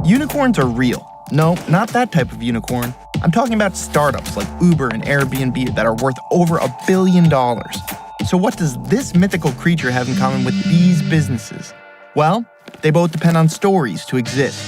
Unicorns are real. No, not that type of unicorn. I'm talking about startups like Uber and Airbnb that are worth over $1 billion. So what does this mythical creature have in common with these businesses? Well, they both depend on stories to exist.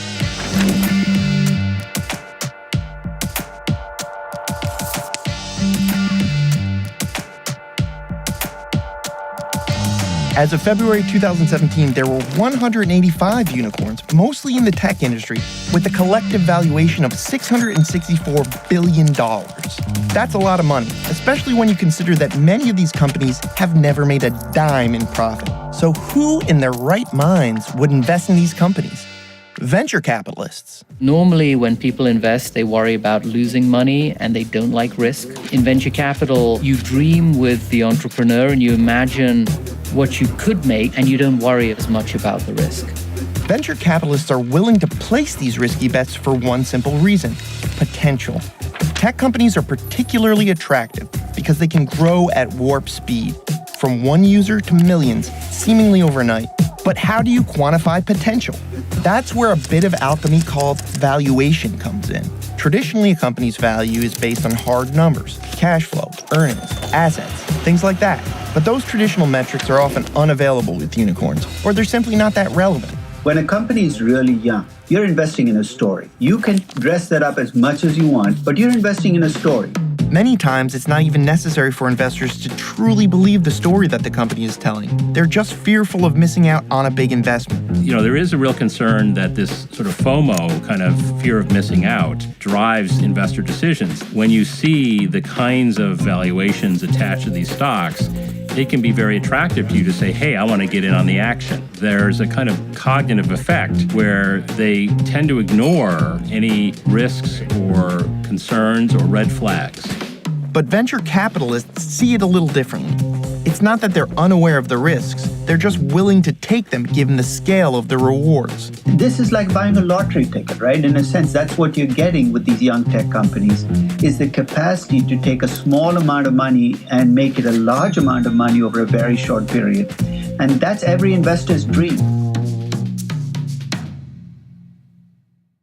As of February 2017, there were 185 unicorns, mostly in the tech industry, with a collective valuation of $664 billion. That's a lot of money, especially when you consider that many of these companies have never made a dime in profit. So who in their right minds would invest in these companies? Venture capitalists. Normally, when people invest, they worry about losing money and they don't like risk. In venture capital, you dream with the entrepreneur and you imagine what you could make, and you don't worry as much about the risk. Venture capitalists are willing to place these risky bets for one simple reason: potential. Tech companies are particularly attractive because they can grow at warp speed, from one user to millions, seemingly overnight. But how do you quantify potential? That's where a bit of alchemy called valuation comes in. Traditionally, a company's value is based on hard numbers: cash flow, earnings, assets, things like that. But those traditional metrics are often unavailable with unicorns, or they're simply not that relevant. When a company is really young, you're investing in a story. You can dress that up as much as you want, but you're investing in a story. Many times, it's not even necessary for investors to truly believe the story that the company is telling. They're just fearful of missing out on a big investment. There is a real concern that this sort of FOMO, kind of fear of missing out, drives investor decisions. When you see the kinds of valuations attached to these stocks, it can be very attractive to you to say, hey, I want to get in on the action. There's a kind of cognitive effect where they tend to ignore any risks or concerns or red flags. But venture capitalists see it a little differently. It's not that they're unaware of the risks, they're just willing to take them given the scale of the rewards. This is like buying a lottery ticket, right? In a sense, that's what you're getting with these young tech companies, is the capacity to take a small amount of money and make it a large amount of money over a very short period. And that's every investor's dream.